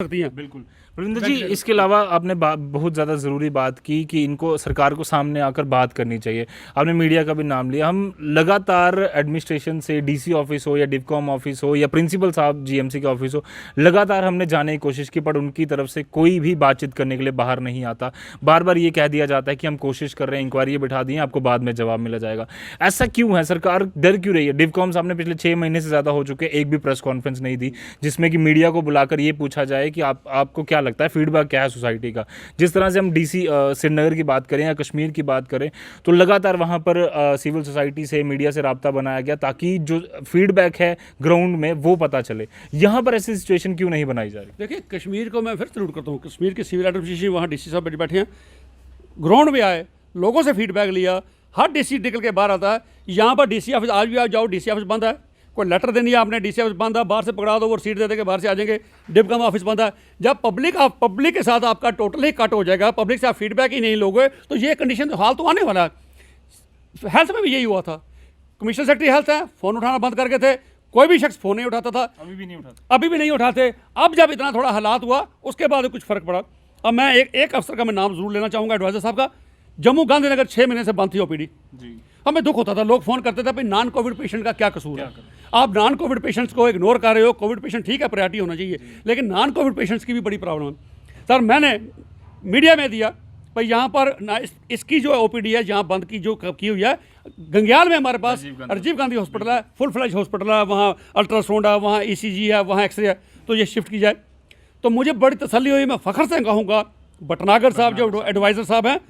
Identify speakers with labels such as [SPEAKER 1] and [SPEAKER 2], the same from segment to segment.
[SPEAKER 1] सकती हैं।
[SPEAKER 2] बिल्कुल प्रविंदर जी, इसके अलावा आपने बहुत ज़्यादा ज़रूरी बात की कि इनको सरकार को सामने आकर बात करनी चाहिए। आपने मीडिया का भी नाम लिया। हम लगातार एडमिनिस्ट्रेशन से डीसी ऑफिस हो या डिवकॉम ऑफिस हो या प्रिंसिपल साहब जीएमसी के ऑफिस हो, लगातार हमने जाने की कोशिश की, पर उनकी तरफ से कोई भी बातचीत करने के लिए बाहर नहीं आता। बार बार ये कह दिया जाता है कि हम कोशिश कर रहे हैं, इंक्वायरी बिठा दी है, आपको बाद में जवाब मिला जाएगा। ऐसा क्यों है? सरकार डर क्यों रही है? डिवकॉम साहब ने पिछले 6 महीने से ज़्यादा हो चुके, एक भी प्रेस कॉन्फ्रेंस नहीं दी जिसमें कि मीडिया को बुलाकर ये पूछा जाए कि आपको क्या लगता है, फीडबैक क्या है सोसाइटी का। जिस तरह से हम डीसी श्रीनगर की बात करें या कश्मीर की बात करें, तो लगातार वहां पर सिविल सोसाइटी से, मीडिया से राब्ता बनाया गया ताकि जो फीडबैक है ग्राउंड में वो पता चले। यहां पर ऐसी सिचुएशन क्यों नहीं बनाई जा रही?
[SPEAKER 1] देखिए, कश्मीर को मैं फिर सल्यूट करता हूँ। कश्मीर के सिविल एडमिनिस्ट्रेशन, वहाँ डीसी साहब बैठे हैं, ग्राउंड में आए, लोगों से फीडबैक लिया, हर डीसी निकल के बाहर आता है। यहाँ पर डीसी ऑफिस आज भी आप जाओ, डीसी ऑफिस बंद है, कोई लेटर देनी है आपने, डीसी ऑफिस बंद है, बाहर से पकड़ा दो, वो सीट दे देंगे, बाहर से आ जाएंगे, डिवकॉम ऑफिस बंद है। जब पब्लिक के साथ आपका टोटल ही कट हो जाएगा, पब्लिक से आप फीडबैक ही नहीं लोगे, तो ये कंडीशन हाल तो आने वाला है। हेल्थ में भी यही हुआ था। कमिश्नर सेक्रेटरी हेल्थ है, फ़ोन उठाना बंद करके थे, कोई भी शख्स फ़ोन नहीं उठाता था,
[SPEAKER 2] अभी भी नहीं उठाते,
[SPEAKER 1] अभी भी नहीं उठाते। अब जब इतना थोड़ा हालात हुआ, उसके बाद कुछ फ़र्क पड़ा। अब मैं एक अफसर का मैं नाम ज़रूर लेना चाहूँगा, एडवाइज़र साहब का। जम्मू गांधीनगर 6 महीने से बंद थी ओपीडी
[SPEAKER 2] जी।
[SPEAKER 1] हमें दुख होता था, लोग फ़ोन करते थे, भाई नॉन कोविड पेशेंट का क्या कसूर है, आप नॉन कोविड पेशेंट्स को इग्नोर कर रहे हो। कोविड पेशेंट ठीक है, प्रायोरिटी होना चाहिए, लेकिन नॉन कोविड पेशेंट्स की भी बड़ी प्रॉब्लम है। सर मैंने मीडिया में दिया भाई, यहाँ पर ना इसकी जो ओपीडी है जहाँ बंद की जो की हुई है, गंग्याल में हमारे पास राजीव गांधी हॉस्पिटल है, फुल फ्लैज हॉस्पिटल है, वहाँ अल्ट्रासाउंड है, वहाँ ईसीजी है, वहाँ एक्सरे है, तो ये शिफ्ट की जाए। तो मुझे बड़ी तसल्ली हुई। मैं फ़ख्र से कहूँगा, भटनागर साहब जो एडवाइज़र साहब हैं,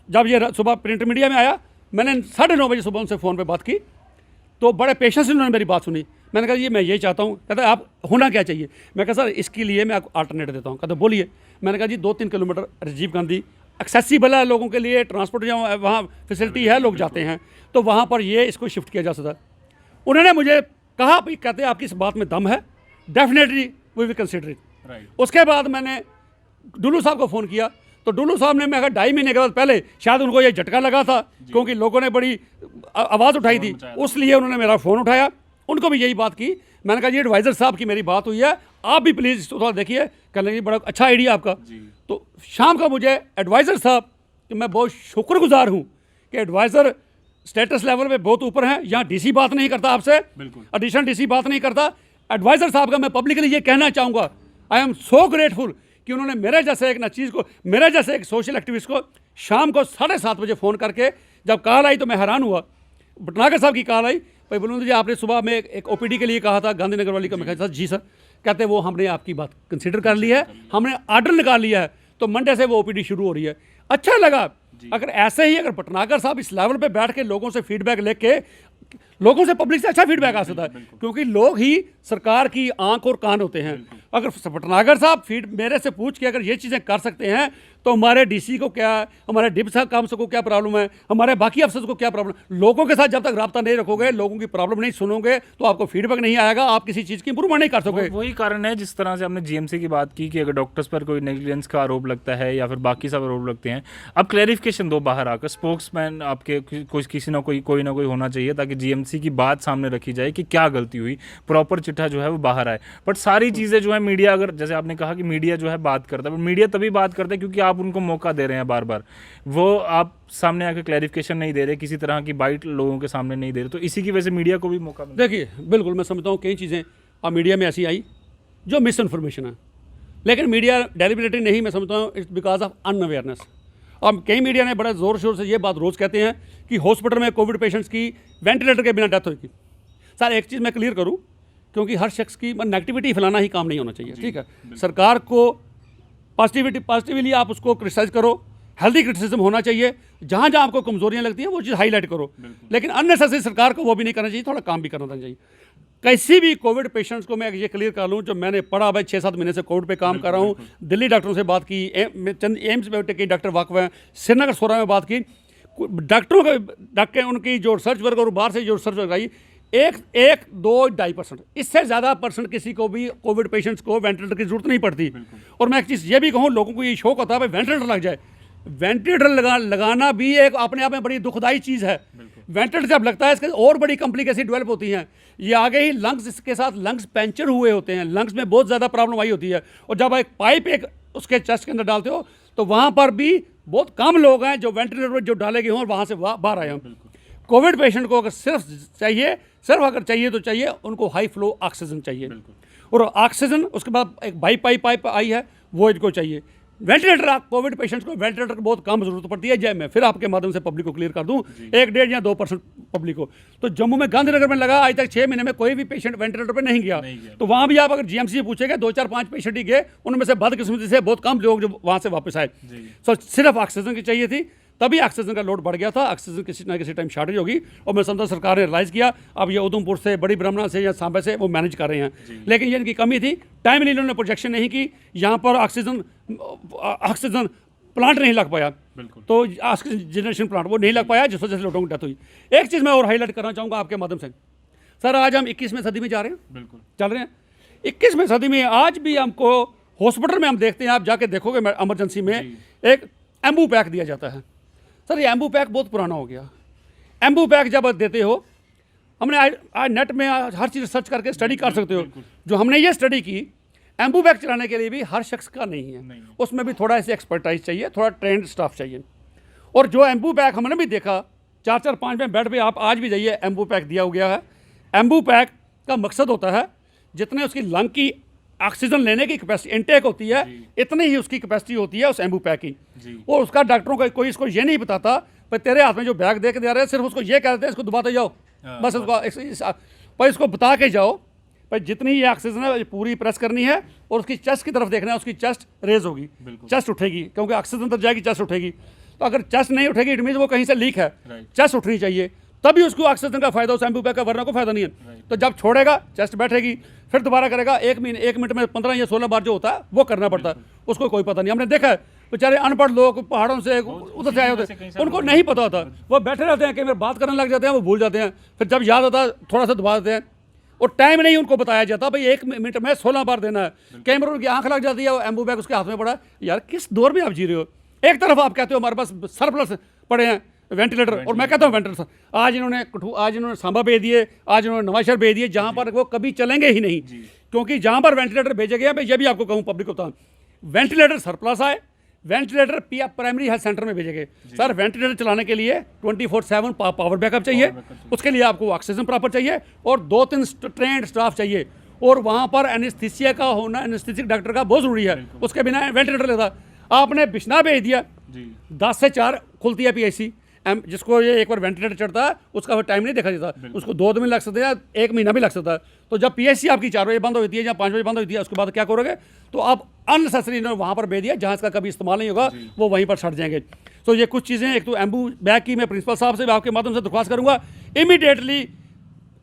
[SPEAKER 1] जब ये सुबह प्रिंट मीडिया में आया, मैंने 9:30 बजे सुबह उनसे फ़ोन पे बात की, तो बड़े पेशेंस से उन्होंने मेरी बात सुनी। मैंने कहा जी मैं ये चाहता हूँ। कहते आप होना क्या चाहिए? मैं कहा सर इसके लिए मैं आपको अल्टरनेट देता हूँ। कहते बोलिए। मैंने कहा जी 2-3 किलोमीटर राजीव गांधी एक्सेसिबल है लोगों के लिए, ट्रांसपोर्ट वहाँ फैसिलिटी है, लोग जाते हैं, तो वहाँ पर ये इसको शिफ्ट किया जा सकता है। उन्होंने मुझे कहा भाई, कहते आपकी इस बात में दम है, definitely we will consider it. उसके बाद मैंने डुल्लू साहब को फ़ोन किया, तो डुल्लू साहब ने, मैं कहा 2.5 महीने के बाद, पहले शायद उनको ये झटका लगा था क्योंकि लोगों ने बड़ी आवाज़ उठाई थी, उसलिए उन्होंने मेरा फ़ोन उठाया। उनको भी यही बात की। मैंने कहा जी एडवाइज़र साहब की मेरी बात हुई है, आप भी प्लीज़ थोड़ा देखिए। कहने जी बड़ा अच्छा आइडिया आपका। तो शाम का मुझे एडवाइज़र साहब कि मैं बहुत शुक्रगुजार हूँ कि एडवाइज़र स्टेटस लेवल पे बहुत ऊपर हैं। यहाँ डीसी बात नहीं करता आपसे, एडिशनल डीसी बात नहीं करता। एडवाइज़र साहब का मैं पब्लिकली ये कहना चाहूँगा, आई एम सो ग्रेटफुल कि उन्होंने मेरे जैसे एक चीज़ को, मेरे जैसे एक सोशल एक्टिविस्ट को शाम को 7:30 बजे फ़ोन करके जब कॉल आई तो मैं हैरान हुआ। भटनागर साहब की कॉल आई, भाई बोलूँ जी आपने सुबह में एक ओपीडी के लिए कहा था गांधीनगर वाली का। मैं कहा जी सर। कहते वो हमने आपकी बात कंसिडर कर ली है, हमने ऑर्डर निकाल लिया है, तो मंडे से वो ओपीडी शुरू हो रही है। अच्छा लगा। अगर ऐसे ही अगर भटनागर साहब इस लेवल पे बैठ के लोगों से फीडबैक लेके, लोगों से, पब्लिक से अच्छा फीडबैक आ सकता है, क्योंकि लोग ही सरकार की आंख और कान होते हैं। अगर भटनागर साहब मेरे से पूछ के अगर ये चीज़ें कर सकते हैं, तो हमारे डीसी को क्या, हमारे डिप्टी साहब काम को क्या प्रॉब्लम है, हमारे बाकी अफसर को क्या प्रॉब्लम। लोगों के साथ जब तक रब्ता नहीं रखोगे, लोगों की प्रॉब्लम नहीं सुनोगे, तो आपको फीडबैक नहीं आएगा, आप किसी चीज़ की इंप्रूवमेंट नहीं कर सकोगे।
[SPEAKER 2] वही कारण है, जिस तरह से हमने जीएमसी की बात की कि अगर डॉक्टर्स पर कोई नेग्लिजेंस का आरोप लगता है या फिर बाकी सब आरोप लगते हैं, अब क्लैरिफिकेशन दो बाहर आकर। स्पोक्समैन आपके किसी ना कोई होना चाहिए ताकि जीएमसी की बात सामने रखी जाए कि क्या गलती हुई, प्रॉपर चिट्ठा जो है वो बाहर आए। बट सारी चीज़ें जो है मीडिया, अगर जैसे आपने कहा कि मीडिया जो है बात करता है, बट मीडिया तभी बात करता है क्योंकि आप उनको मौका दे रहे हैं बार बार, वो आप सामने आकर क्लैरिफिकेशन नहीं दे रहे, किसी तरह की बाइट लोगों के सामने नहीं दे रहे, तो इसी की वजह से मीडिया को भी मौका मिला।
[SPEAKER 1] देखिए बिल्कुल मैं समझता हूँ कई चीज़ें अब मीडिया में ऐसी आई जो मिस इन्फॉर्मेशन है, लेकिन मीडिया डेलिबरेटली नहीं, मैं समझता हूँ इट्स बिकॉज ऑफ अनअवेयरनेस। अब कई मीडिया ने बड़ा ज़ोर शोर से ये बात रोज़ कहते हैं कि हॉस्पिटल में कोविड पेशेंट्स की वेंटिलेटर के बिना डेथ हुई। सर एक चीज़ मैं क्लियर करूँ, क्योंकि हर शख्स की नेगेटिविटी फैलाना ही काम नहीं होना चाहिए, ठीक है। सरकार को पॉजिटिवली आप उसको क्रिटिसाइज करो, हेल्दी क्रिटिसिज्म होना चाहिए। जहाँ जहाँ आपको कमजोरियाँ लगती हैं वो चीज़ हाईलाइट करो, लेकिन अननेसेसरी सरकार को वो भी नहीं करना चाहिए, थोड़ा काम भी करना चाहिए। किसी भी कोविड पेशेंट्स को मैं ये क्लियर कर लूँ, जो मैंने पढ़ा, भाई 6-7 महीने से कोविड पे काम कर रहा हूँ, दिल्ली डॉक्टरों से बात की, चंद एम्स में के डॉक्टर वाकफ हैं, श्रीनगर सोरा में बात की, डॉक्टर उनकी जो रिसर्च वर्क और बाहर से जो रिसर्च वर्क आई, 1-2-2.5%, इससे ज़्यादा परसेंट किसी को भी कोविड पेशेंट्स को वेंटिलेटर की जरूरत नहीं पड़ती। और मैं एक चीज़ ये भी कहूँ, लोगों को ये शौक होता है भाई वेंटिलेटर लग जाए। वेंटिलेटर लगाना भी एक अपने आप में बड़ी दुखदाई चीज़ है। वेंटिलेटर जब लगता है इसके और बड़ी कॉम्प्लिकेशन डेवलप होती हैं। ये आगे ही लंग्स, इसके साथ लंग्स पंचर हुए होते हैं, लंग्स में बहुत ज़्यादा प्रॉब्लम आई होती है। और जब एक पाइप एक उसके चेस्ट के अंदर डालते हो तो वहाँ पर भी बहुत कम लोग हैं जो वेंटिलेटर पर जो डाले गए हों और वहाँ से बाहर आए हों। कोविड पेशेंट को अगर सिर्फ अगर चाहिए तो चाहिए उनको हाई फ्लो ऑक्सीजन चाहिए, और ऑक्सीजन उसके बाद एक पाइप आई है वो इनको चाहिए। वेंटिलेटर, कोविड पेशेंट्स को वेंटिलेटर की बहुत कम जरूरत पड़ती है। मैं फिर आपके माध्यम से पब्लिक को क्लियर कर दूं, 1-1.5 या 2% पब्लिक को। तो जम्मू में गांधीनगर में लगा, आज तक 6 महीने में कोई भी पेशेंट वेंटिलेटर पे नहीं गया। तो वहाँ भी आप अगर जीएमसी से पूछेंगे 2-4-5 पेशेंट ही गए, उनमें से बदकिस्मती से बहुत कम लोग जो वहाँ से वापस आए। तो सिर्फ ऑक्सीजन की चाहिए थी, तभी ऑक्सीजन का लोड बढ़ गया था। ऑक्सीजन किसी ना किसी टाइम शॉर्टेज होगी, और मैं समझता सरकार ने रियलाइज़ किया। अब ये उधमपुर से, बड़ी ब्रह्मणा से या सांबे से वो मैनेज कर रहे हैं, लेकिन ये इनकी कमी थी। टाइमली इन्होंने प्रोजेक्शन नहीं की, यहाँ पर ऑक्सीजन प्लांट नहीं लग पाया, तो ऑक्सीजन जनरेशन प्लांट वो नहीं लग पाया, जिस वजह से लोगों की डेथ हुई। एक चीज़ मैं और हाईलाइट करना चाहूँगा आपके माध्यम से। सर आज हम 21वीं सदी में जा रहे हैं, बिल्कुल चल रहे हैं 21वीं सदी में। आज भी हमको हॉस्पिटल में हम देखते हैं, आप जाके देखोगे इमरजेंसी में एक एम्बू पैक दिया जाता है। सर ये एम्बू पैक बहुत पुराना हो गया। एम्बू पैक जब देते हो, हमने आज नेट में हर चीज़ सर्च करके स्टडी कर सकते हो। जो हमने ये स्टडी की, एम्बू पैक चलाने के लिए भी हर शख्स का नहीं है, उसमें भी थोड़ा ऐसी एक्सपर्टाइज चाहिए, थोड़ा ट्रेंड स्टाफ चाहिए। और जो एम्बू पैक हमने भी देखा, 4-4-5 में बेड पे आप आज भी जाइए, एम्बू पैक दिया गया है। एम्बू पैक का मकसद होता है जितने उसकी लंग की ऑक्सीजन लेने की कैपेसिटी इनटेक होती है, इतनी ही उसकी कैपेसिटी होती है उस एम्बू पैक की। और उसका डॉक्टरों का कोई इसको ये नहीं बताता भाई तेरे हाथ में जो बैग दे के दे रहे हैं, सिर्फ उसको ये कह देते हैं इसको दबाते जाओ, बस उसको पर इसको बता के जाओ भाई जितनी ये ऑक्सीजन है पूरी प्रेस करनी है, और उसकी चेस्ट की तरफ देखना है, उसकी चेस्ट रेज होगी, चेस्ट उठेगी, क्योंकि ऑक्सीजन तक जाएगी, चेस्ट उठेगी। तो अगर चेस्ट नहीं उठेगी इट मीन वो कहीं से लीक है, चेस्ट उठनी चाहिए, तभी उसको ऑक्सीजन का फायदा, उस एम्बू पैक का, वरना को फायदा नहीं है। तो जब छोड़ेगा चेस्ट बैठेगी, फिर दोबारा करेगा, 1 मिनट में 15 या 16 बार जो होता है वो करना पड़ता है, उसको कोई पता नहीं। हमने देखा है बेचारे अनपढ़ लोग पहाड़ों से उधर से आए होते हैं, उनको नहीं पता होता, वो बैठे रहते हैं, कई बार बात करने लग जाते हैं, वो भूल जाते हैं, फिर जब याद आता है थोड़ा सा दबा देते हैं, और टाइम नहीं उनको बताया जाता भाई 1 मिनट में 16 बार देना है। कई बार उनकी आंख लग जाती है, एम्बू बैग उसके हाथ में पड़ा है। यार किस दौर में आप जी रहे हो? एक तरफ आप कहते हो हमारे पास सरप्लस पड़े हैं वेंटिलेटर, और मैं कहता हूँ वेंटिलेटर आज इन्होंने सांबा भेज दिए, आज इन्होंने नवांशहर भेज दिए, जहाँ पर वो कभी चलेंगे ही नहीं, क्योंकि जहाँ पर वेंटिलेटर भेजे गए भाई, ये भी आपको कहूँ पब्लिक को बताऊँ, वेंटिलेटर सरप्लस आए, वेंटिलेटर प्राइमरी हेल्थ सेंटर में भेजे गए। सर वेंटिलेटर चलाने के लिए 24/7 पावर बैकअप चाहिए, उसके लिए आपको ऑक्सीजन प्रॉपर चाहिए, और 2-3 ट्रेंड स्टाफ चाहिए, और वहाँ पर एनेस्थीसिया का होना, एनेस्थीसिक डॉक्टर का बहुत ज़रूरी है, उसके बिना वेंटिलेटर लेता। आपने बिछना भेज दिया, 10 से 4 खुलती है PIC, जिसको ये एक बार वेंटिलेटर चढ़ता है उसका टाइम नहीं देखा जाता, उसको 2 दिन लग सकते हैं, 1 महीना भी लग सकता है। तो जब PIC आपकी 4 बजे बंद होती है या 5 बजे बंद होती है, उसके बाद क्या करोगे? तो आप अननेसेसरी वहाँ पर भेज दिया, जहाँ इसका कभी इस्तेमाल नहीं होगा, वो वहीं पर सड़ जाएंगे। तो ये कुछ चीज़ें, एक तो एम्बू बैग की मैं प्रिंसिपल साहब से आपके माध्यम से दरख्वास्त करूँगा, इमीडिएटली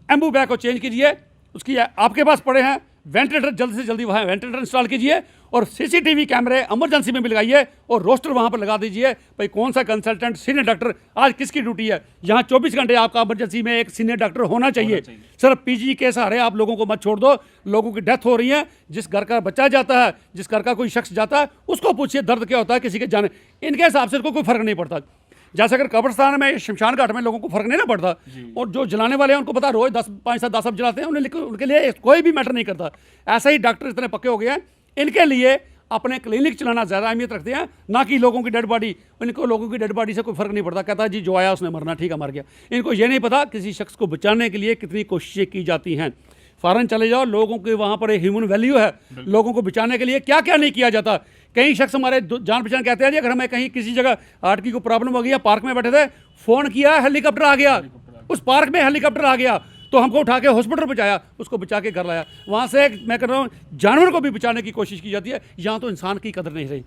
[SPEAKER 1] एम्बू बैग को चेंज कीजिए। उसकी आपके पास पड़े हैं वेंटिलेटर, जल्द से जल्दी वहाँ वेंटिलेटर इंस्टॉल कीजिए, और CCTV कैमरे इमरजेंसी में भी लगाइए, और रोस्टर वहाँ पर लगा दीजिए भाई कौन सा कंसल्टेंट सीनियर डॉक्टर आज किसकी ड्यूटी है। यहाँ 24 घंटे आपका इमरजेंसी में एक सीनियर डॉक्टर होना चाहिए। सिर्फ PG के सहारे आप लोगों को मत छोड़ दो, लोगों की डेथ हो रही है, जिस घर का बच्चा जाता है, जिस घर का कोई शख्स जाता है, उसको पूछिए दर्द क्या होता है किसी के जाने, इनके हिसाब से कोई फर्क नहीं पड़ता। जैसे अगर कब्रिस्तान में, शमशान घाट में लोगों को फर्क नहीं ना पड़ता, और जो जलाने वाले हैं उनको पता रोज 5-10 अब जलाते हैं, उनके लिए कोई भी मैटर नहीं करता। ऐसा ही डॉक्टर इतने पक्के हो गए हैं, इनके लिए अपने क्लिनिक चलाना ज़्यादा अहमियत रखते हैं, ना कि लोगों की डेड बॉडी। इनको लोगों की डेड बॉडी से कोई फर्क नहीं पड़ता, कहता है जी जो आया उसने मरना, ठीक है मर गया। इनको ये नहीं पता किसी शख्स को बचाने के लिए कितनी कोशिशें की जाती हैं। फॉरेन चले जाओ, लोगों के वहाँ पर ह्यूमन वैल्यू है, लोगों को बचाने के लिए क्या क्या नहीं किया जाता। कई शख्स हमारे जान पहचान कहते हैं जी अगर हमें कहीं किसी जगह हार्ट की कोई प्रॉब्लम हो गई, पार्क में बैठे थे, फ़ोन किया, हेलीकॉप्टर आ गया, उस पार्क में हेलीकॉप्टर आ गया, तो हमको उठा के हॉस्पिटल पहुंचाया, उसको बचा के घर लाया। वहाँ से मैं कर रहा हूँ जानवर को भी बचाने की कोशिश की जाती है, यहाँ तो इंसान की कदर नहीं रही।